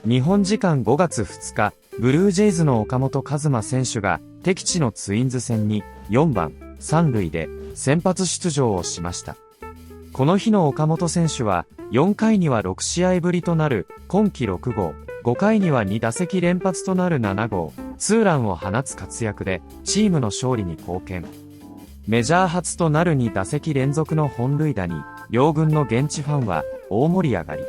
日本時間5月2日、ブルージェイズの岡本和真選手が敵地のツインズ戦に4番3塁で先発出場をしました。この日の岡本選手は4回には6試合ぶりとなる今季6号、5回には2打席連発となる7号、ツーランを放つ活躍でチームの勝利に貢献。メジャー初となる2打席連続の本塁打に両軍の現地ファンは大盛り上がり。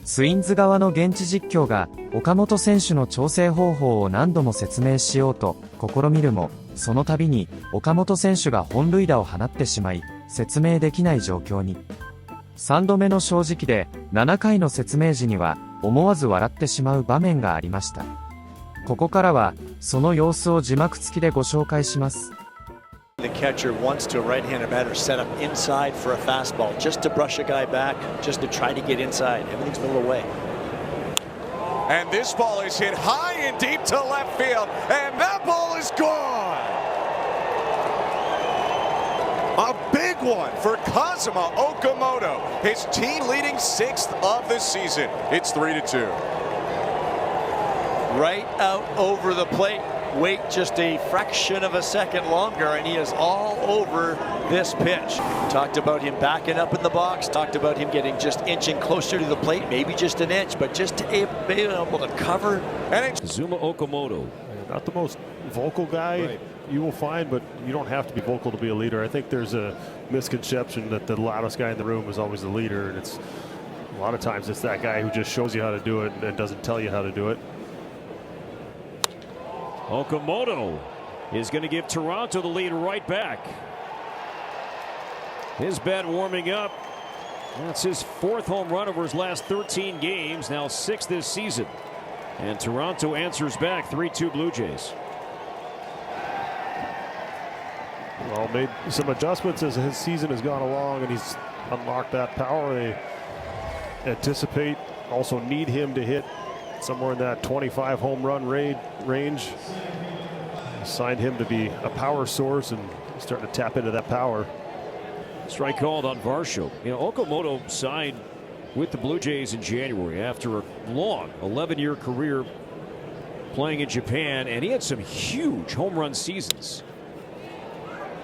ツインズ側の現地実況が岡本選手の調整方法を何度も説明しようと試みるも、その度に岡本選手が本塁打を放ってしまい、説明できない状況に。3度目の正直で7回の説明時には思わず笑ってしまう場面がありました。ここからはその様子を字幕付きでご紹介します。The catcher wants to a right-handed batter set up inside for a fastball, just to brush a guy back, just to try to get inside. Everything's a little away. And this ball is hit high and deep to left field, and that ball is gone. A big one for Kazuma Okamoto, his team leading 6th of the season. It's 3-2. Right out over the plate. Wait just a fraction of a second longer, and he is all over this pitch. Talked about him backing up in the box, talked about him getting just inching closer to the plate, maybe just an inch, but just to be able to cover. Kazuma Okamoto. Not the most vocal guy. Right. You will find, but you don't have to be vocal to be a leader. I think there's a misconception that the loudest guy in the room is always the leader, and it's a lot of times it's that guy who just shows you how to do it and doesn't tell you how to do it. Okamoto is going to give Toronto the lead right back. His bat warming up. That's his 4th home run over his last 13 games, now 6th this season. And Toronto answers back 3-2 Blue Jays. Well, made some adjustments as his season has gone along, and he's unlocked that power. They anticipate, also need him to hit somewhere in that 25 home run range. Signed him to be a power source and starting to tap into that power. Strike called on Varsho. You know, Okamoto signed with the Blue Jays in January after a long 11-year career playing in Japan, and he had some huge home run seasons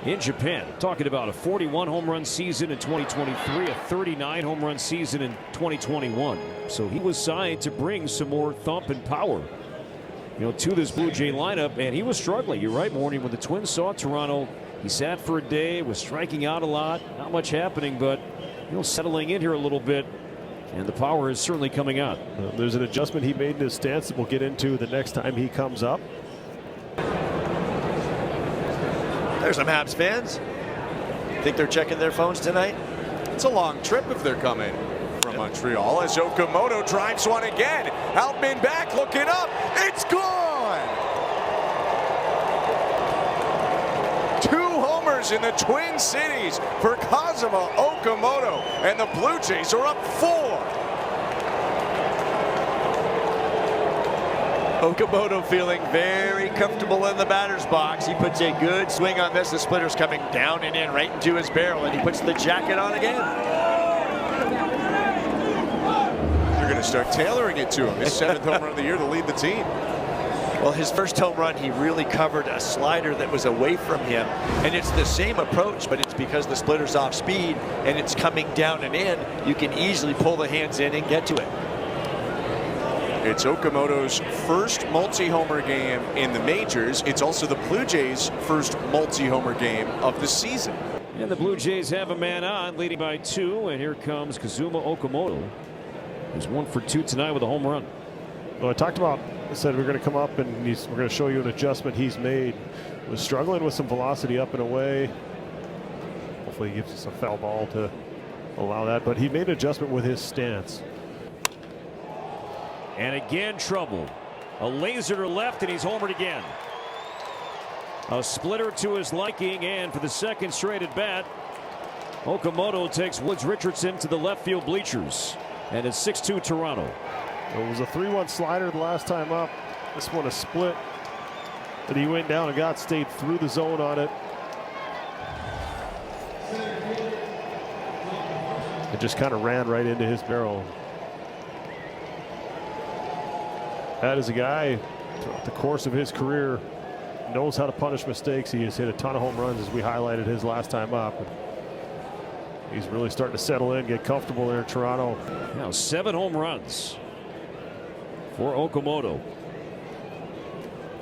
in Japan. Talking about a 41 home run season in 2023, a 39 home run season in 2021. So he was signed to bring some more thump and power, you know, to this Blue Jay lineup, and he was struggling. You're right, Morning. When the Twins saw Toronto, he sat for a day, was striking out a lot, not much happening, but you know, settling in here a little bit, and the power is certainly coming out. There's an adjustment he made in his stance that we'll get into the next time he comes up. There's some Habs fans. Think they're checking their phones tonight? It's a long trip if they're coming from Montreal, as Okamoto drives one again. Outman back, looking up. It's gone! 2 homers in the Twin Cities for Kazuma Okamoto, and the Blue Jays are up 4. Okamoto feeling very comfortable in the batter's box. He puts a good swing on this. The splitter's coming down and in right into his barrel, and he puts the jacket on again. You're going to start tailoring it to him. His 7th home run of the year to lead the team. Well, his first home run, he really covered a slider that was away from him, and it's the same approach, but it's because the splitter's off speed and it's coming down and in. You can easily pull the hands in and get to it. It's Okamoto's first multi-homer game in the majors. It's also the Blue Jays' first multi-homer game of the season. And the Blue Jays have a man on, leading by 2, and here comes Kazuma Okamoto, who's 1 for 2 tonight with a home run. Well, I said we're going to come up and we're going to show you an adjustment he's made. Was struggling with some velocity up and away. Hopefully he gives us a foul ball to allow that, but he made an adjustment with his stance. And again, trouble. A laser to left, and he's homered again. A splitter to his liking, and for the 2nd straight at bat, Okamoto takes Woods Richardson to the left field bleachers. And it's 6-2 Toronto. It was a 3-1 slider the last time up. This one a split. But he went down and stayed through the zone on it. It just kind of ran right into his barrel. That is a guy throughout the course of his career knows how to punish mistakes. He has hit a ton of home runs, as we highlighted his last time up. He's really starting to settle in, get comfortable there in Toronto. Now 7 home runs for Okamoto.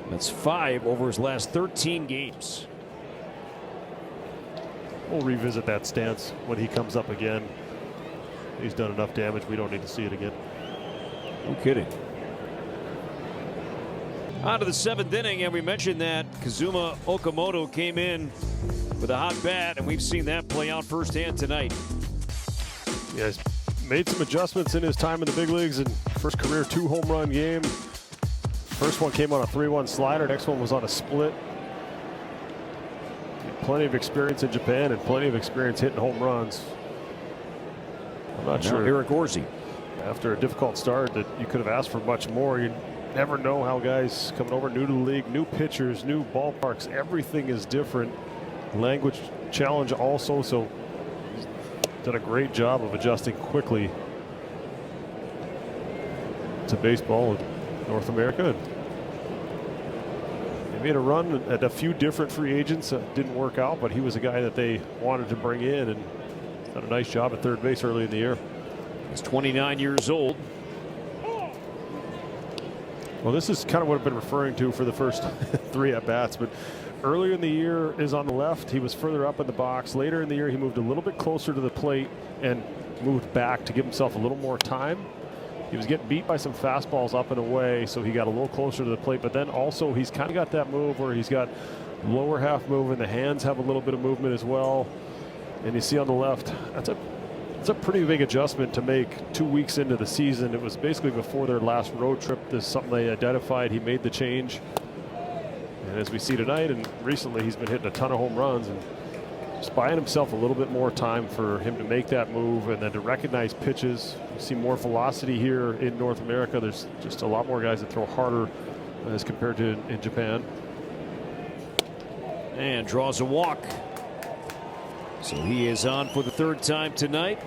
That's 5 over his last 13 games. We'll revisit that stance when he comes up again. He's done enough damage. We don't need to see it again. No kidding. On to the 7th inning, and we mentioned that Kazuma Okamoto came in with a hot bat, and we've seen that play out firsthand tonight. Yeah, he's made some adjustments in his time in the big leagues, and first career 2 home run game. First one came on a 3-1 slider, next one was on a split. Plenty of experience in Japan and plenty of experience hitting home runs. I'm not sure, Eric Orsi, after a difficult start, that you could have asked for much more. You never know how guys coming over new to the league, new pitchers, new ballparks, everything is different. Language challenge also, so he's done a great job of adjusting quickly to baseball in North America. They made a run at a few different free agents. Didn't work out, but he was a guy that they wanted to bring in, and done a nice job at third base early in the year. He's 29 years old. Well, this is kind of what I've been referring to for the first 3 at-bats, but earlier in the year is on the left. He was further up in the box. Later in the year, he moved a little bit closer to the plate and moved back to give himself a little more time. He was getting beat by some fastballs up and away, so he got a little closer to the plate. But then also he's kind of got that move where he's got lower half move, and the hands have a little bit of movement as well. And you see on the left, that's a pretty big adjustment to make 2 weeks into the season. It was basically before their last road trip. This is something they identified. He made the change. And as we see tonight and recently, he's been hitting a ton of home runs and just buying himself a little bit more time for him to make that move and then to recognize pitches. You see more velocity here in North America. There's just a lot more guys that throw harder as compared to in Japan. And draws a walk. So he is on for the 3rd time tonight.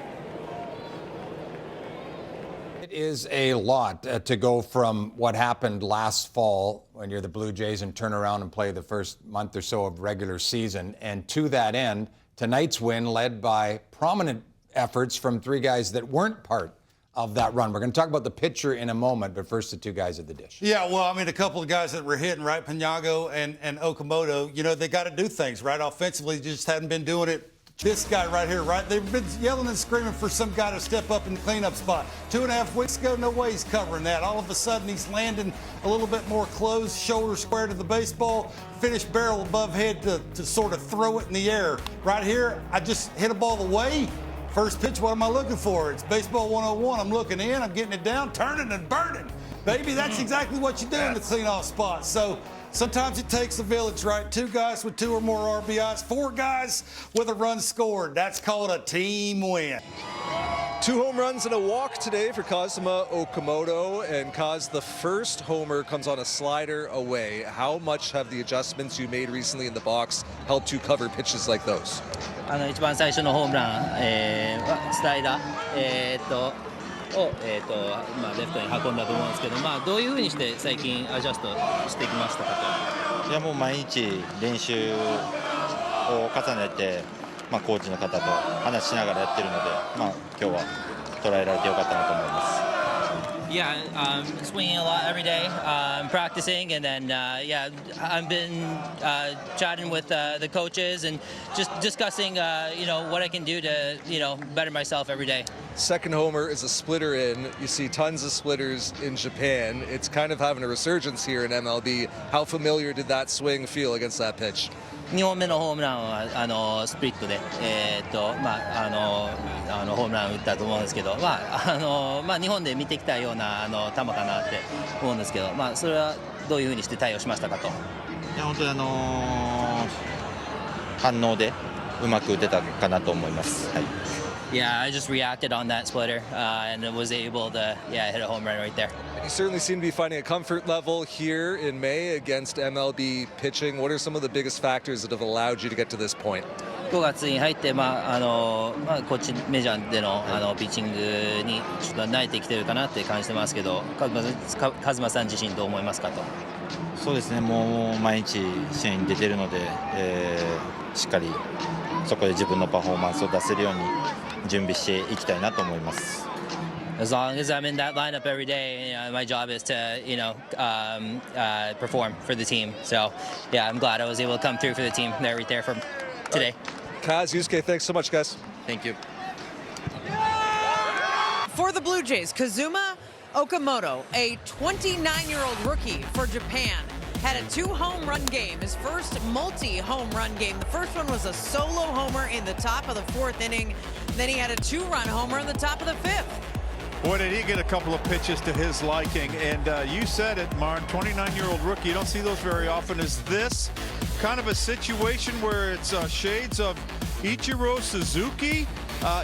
It is a lot to go from what happened last fall when you're the Blue Jays and turn around and play the first month or so of regular season. And to that end, tonight's win led by prominent efforts from 3 guys that weren't part of that run. We're going to talk about the pitcher in a moment, but first the 2 guys at the dish. Yeah, well, I mean, a couple of guys that were hitting, right? Panago and Okamoto, you know, they got to do things, right? Offensively, just hadn't been doing it. This guy right here, right? They've been yelling and screaming for some guy to step up in the cleanup spot. 2.5 weeks ago, no way he's covering that. All of a sudden, he's landing a little bit more closed, shoulder square to the baseball, finished barrel above head to sort of throw it in the air. Right here, I just hit a ball away. First pitch, what am I looking for? It's baseball 101. I'm looking in, I'm getting it down, turning and burning. Baby, that's exactly what you do in the cleanoff spot. So sometimes it takes a village, right? 2 guys with 2 or more RBIs, 4 guys with a run scored. That's called a team win. 2 home runs and a walk today for Kazuma Okamoto, and Kaz, the first homer comes on a slider away. How much have the adjustments you made recently in the box helped you cover pitches like those? 一番最初のホームラン、はスライダー、を、レフトに運んだと思うんですけど、どういうふうにして最近アジャストしてきましたかと。いや、もう毎日練習を重ねて、コーチの方と話しながらやってるので、今日は捉えられてよかったなと思います。Yeah, swinging a lot every day, practicing, and then I've been chatting with the coaches and just discussing, what I can do to, better myself every day. Second homer is a splitter in. You see tons of splitters in Japan. It's kind of having a resurgence here in MLB. How familiar did that swing feel against that pitch? 2本目のホームランはスプリットで、ホームラン打ったと思うんですけど、日本で見てきたような球かなって思うんですけど、それはどういうふうにして対応しましたかと。いや、本当に反応でうまく打てたかなと思います。はい。Yeah, I just reacted on that splitter and was able to, hit a home run right there. You certainly seem to be finding a comfort level here in May against MLB pitching. What are some of the biggest factors that have allowed you to get to this point? 5月に入って、こっちメジャーでの、ピッチングにちょっと慣れてきてるかなって感じてますけど、和真さん自身どう思いますかと。そうですね、もう毎日試合に出てるので、しっかりそこで自分のパフォーマンスを出せるように準備していきたいなと思います。As long as I'm in that lineup every day, my job is to, perform for the team. So, yeah, I'm glad I was able to come through for the team right there for today. Kaz, Yusuke, thanks so much, guys. Thank you. For the Blue Jays, Kazuma Okamoto, a 29-year-old rookie for Japan, had a 2-home run game, his first multi-home run game. The first one was a solo homer in the top of the 4th inning. Then he had a 2-run homer in the top of the 5th. Boy, did he get a couple of pitches to his liking. And you said it, Marn, 29-year-old rookie. You don't see those very often. Is this kind of a situation where it's shades of Ichiro Suzuki?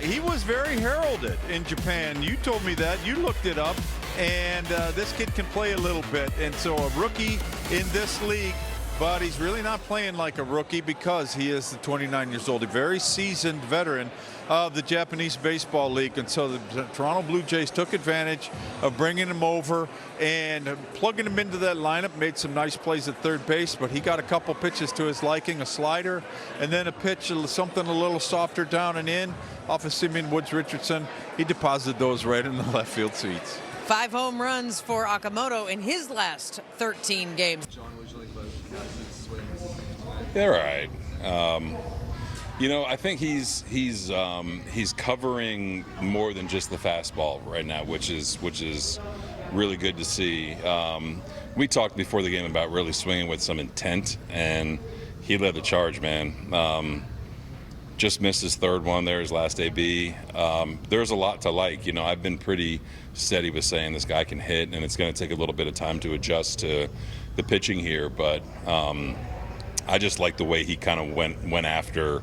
He was very heralded in Japan. You told me that. You looked it up. And this kid can play a little bit. And so a rookie in this league, but he's really not playing like a rookie because he is the 29 years old, a very seasoned veteran of the Japanese Baseball League. And so the Toronto Blue Jays took advantage of bringing him over and plugging him into that lineup, made some nice plays at third base, but he got a couple pitches to his liking, a slider, and then a pitch, something a little softer down and in off of Simeon Woods Richardson. He deposited those right in the left field seats. 5 home runs for Okamoto in his last 13 games. They're all right. I think he's covering more than just the fastball right now, which is really good to see. We talked before the game about really swinging with some intent, and he led the charge, man. Just missed his 3rd one there, his last AB. There's a lot to like. I've been pretty steady with saying this guy can hit, and it's going to take a little bit of time to adjust to the pitching here, but I just like the way he kind of went after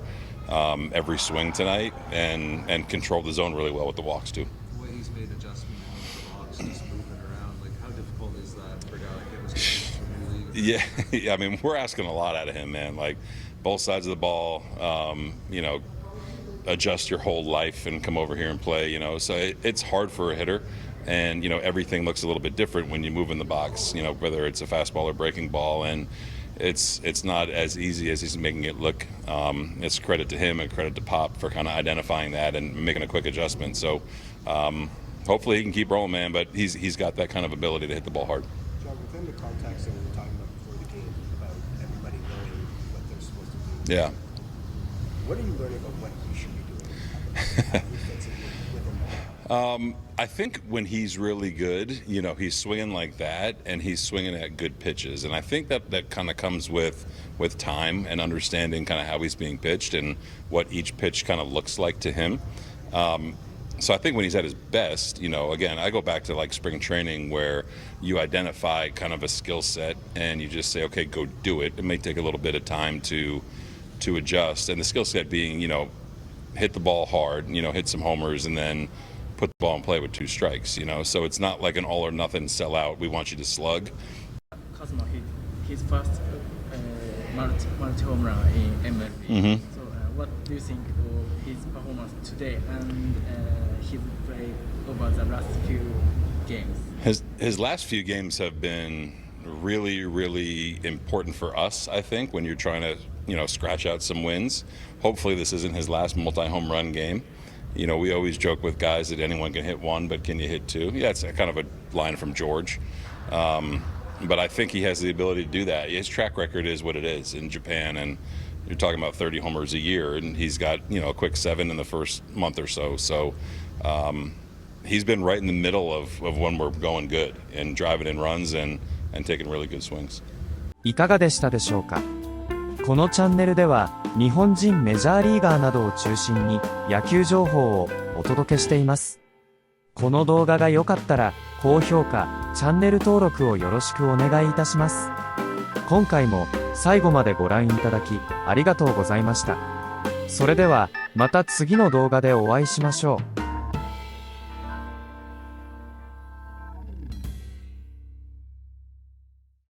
every swing tonight and controlled the zone really well with the walks too. The way he's made adjustments with the walks, just moving around, how difficult is that for a guy like him who's from the league? Yeah, I mean, we're asking a lot out of him, man. Both sides of the ball, adjust your whole life and come over here and play, so it's hard for a hitter. And, everything looks a little bit different when you move in the box, whether it's a fastball or breaking ball. And it's not as easy as he's making it look. It's credit to him and credit to Pop for kind of identifying that and making a quick adjustment. So hopefully he can keep rolling, man, but he's got that kind of ability to hit the ball hard. John, within the context that we were talking about before the game, about everybody knowing what they're supposed to do. Yeah. What are you learning about what he should be doing? How he fits it within the I think when he's really good, he's swinging like that, and he's swinging at good pitches. And I think that kind of comes with time and understanding kind of how he's being pitched and what each pitch kind of looks like to him. So I think when he's at his best, again, I go back to spring training where you identify kind of a skill set and you just say, okay, go do it. It may take a little bit of time to adjust. And the skill set being, hit the ball hard, hit some homers, and then put the ball in play with 2 strikes, so it's not like an all or nothing sellout. We want you to slug. Kazuma hit his first multi home run in MLB. Mm-hmm. So what do you think of his performance today and his play over the last few games? His last few games have been really, really important for us, I think, when you're trying to, scratch out some wins. Hopefully this isn't his last multi-home run game. We always joke with guys that anyone can hit 1, but can you hit 2? Yeah, it's kind of a line from George. But I think he has the ability to do that. His track record is what it is in Japan, and you're talking about 30 homers a year, and he's got, a quick 7 in the first month or so. So he's been right in the middle of when we're going good and driving in runs and taking really good swings. いかがでしたでしょうか。このチャンネルでは日本人メジャーリーガーなどを中心に野球情報をお届けしています。この動画が良かったら高評価、チャンネル登録をよろしくお願いいたします。今回も最後までご覧いただきありがとうございました。それではまた次の動画でお会いしましょう。